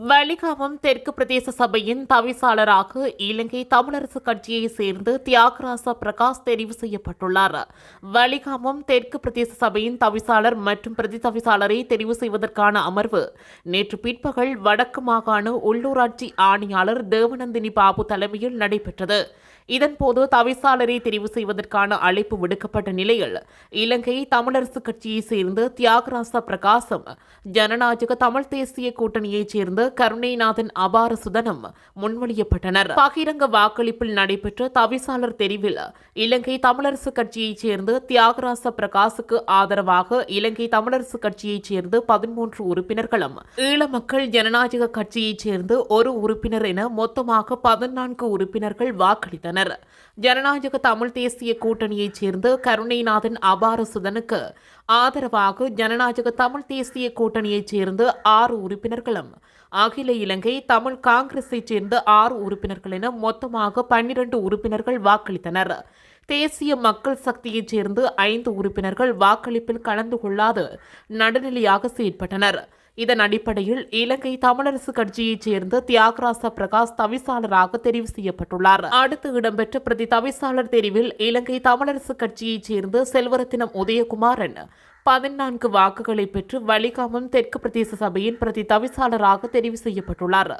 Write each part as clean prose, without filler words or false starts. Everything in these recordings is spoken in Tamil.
வலிகாமம் தெற்கு பிரதேச சபையின் தவிசாளராக இலங்கை தமிழரசு கட்சியைச் சேர்ந்து தியாகராசா பிரகாஷ் தெரிவு செய்யப்பட்டுள்ளார். வலிகாமம் தெற்கு பிரதேச சபையின் தவிசாளர் மற்றும் பிரதி தவிசாளரை தெரிவு செய்வதற்கான அமர்வு நேற்று பிற்பகல் வடக்கு மாகாண உள்ளூராட்சி ஆணையாளர் தேவநந்தினி பாபு தலைமையில் நடைபெற்றது. இதன்போது தவிசாளரை தெரிவு செய்வதற்கான அழைப்பு விடுக்கப்பட்ட நிலையில் இலங்கை தமிழரசு கட்சியைச் சேர்ந்த தியாகராசா பிரகாசம், ஜனநாயக தமிழ் தேசிய கூட்டணியைச் சேர்ந்த கருணைநாதன் அபாரசுதனம் முன்மொழியப்பட்டனர். பகிரங்க வாக்களிப்பில் நடைபெற்ற தவிசாளர் தெரிவில் இலங்கை தமிழரசு கட்சியைச் சேர்ந்த தியாகராசா பிரகாசுக்கு ஆதரவாக இலங்கை தமிழரசு கட்சியைச் சேர்ந்த 13 உறுப்பினர்களும், ஈழ மக்கள் ஜனநாயக கட்சியைச் சேர்ந்த ஒரு உறுப்பினர் என மொத்தமாக 14 உறுப்பினர்கள் வாக்களித்தனர். ஜனநாயக தமிழ் தேசிய கூட்டணியைச் சேர்ந்த கருணைநாதன் அபாரசுதனுக்கு ஆதரவாக ஜனநாயக தமிழ் தேசிய கூட்டணியைச் சேர்ந்த 6 உறுப்பினர்களும், அகில இலங்கை தமிழ் காங்கிரஸைச் சேர்ந்த 6 உறுப்பினர்கள் என மொத்தமாக 12 உறுப்பினர்கள் வாக்களித்தனர். தேசிய மக்கள் சக்தியைச் சேர்ந்து 5 உறுப்பினர்கள் வாக்களிப்பில் கலந்து கொள்ளாது நடுநிலையாக செயற்பட்டனர். இதன் அடிப்படையில் இலங்கை தமிழரசு கட்சியைச் சேர்ந்த தியாகராசா பிரகாஷ் தவிசாளராக தெரிவு செய்யப்பட்டுள்ளார். அடுத்து இடம்பெற்ற பிரதி தவிசாளர் தெரிவில் இலங்கை தமிழரசு கட்சியைச் சேர்ந்த செல்வரத்தினம் உதயகுமாரன் 14 வாக்குகளை பெற்று வலிகாமம் தெற்கு பிரதேச சபையின் பிரதி தவிசாளராக தெரிவு செய்யப்பட்டுள்ளார்.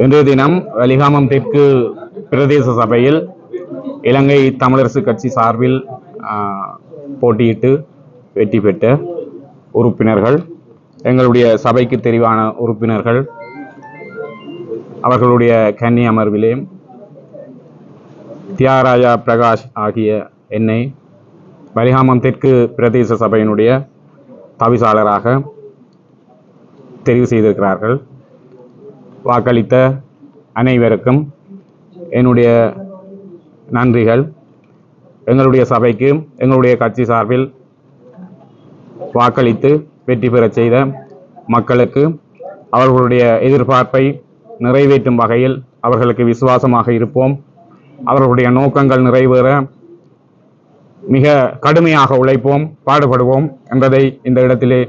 இன்றைய தினம் வலிகாமம் தெற்கு பிரதேச சபையில் இலங்கை தமிழரசு கட்சி சார்பில் போட்டியிட்டு வெற்றி பெற்ற உறுப்பினர்கள், எங்களுடைய சபைக்கு தெரிவான உறுப்பினர்கள், அவர்களுடைய கன்னி அமர்விலே தியாகராஜா பிரகாஷ் ஆகிய என்னை வலிகாமம் தெற்கு பிரதேச சபையினுடைய தவிசாளராக தெரிவு செய்திருக்கிறார்கள். வாக்களித்த அனைவருக்கும் என்னுடைய நன்றிகள். எங்களுடைய சபைக்கு எங்களுடைய கட்சி சார்பில் வாக்களித்து வெற்றி பெறச் செய்த மக்களுக்கு அவர்களுடைய எதிர்பார்ப்பை நிறைவேற்றும் வகையில் அவர்களுக்கு விசுவாசமாக இருப்போம். அவர்களுடைய நோக்கங்கள் நிறைவேற மிக கடுமையாக உழைப்போம், பாடுபடுவோம் என்பதை இந்த இடத்திலே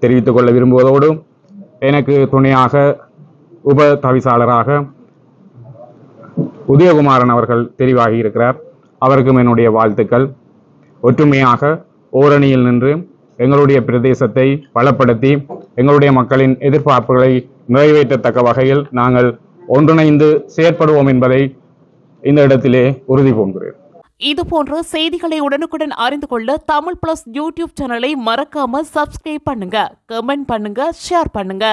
தெரிவித்துக் கொள்ள விரும்புவதோடு, எனக்கு துணையாக உப தவிசாளராக உதயகுமாரன் அவர்கள் தெரிவாகி இருக்கிறார். அவருக்கும் என்னுடைய வாழ்த்துக்கள். ஒற்றுமையாக ஓரணியில் நின்று எங்களுடைய பிரதேசத்தை பலப்படுத்தி எங்களுடைய மக்களின் எதிர்பார்ப்புகளை நிறைவேற்றத்தக்க வகையில் நாங்கள் ஒன்றிணைந்து செயற்படுவோம் என்பதை இந்த இடத்திலே உறுதி பூணுகிறேன். இதுபோன்ற செய்திகளை உடனுக்குடன் அறிந்து கொள்ள தமிழ் பிளஸ் யூடியூப் சேனலை மறக்காம சப்ஸ்கிரைப் பண்ணுங்க, கமெண்ட் பண்ணுங்க, ஷேர் பண்ணுங்க.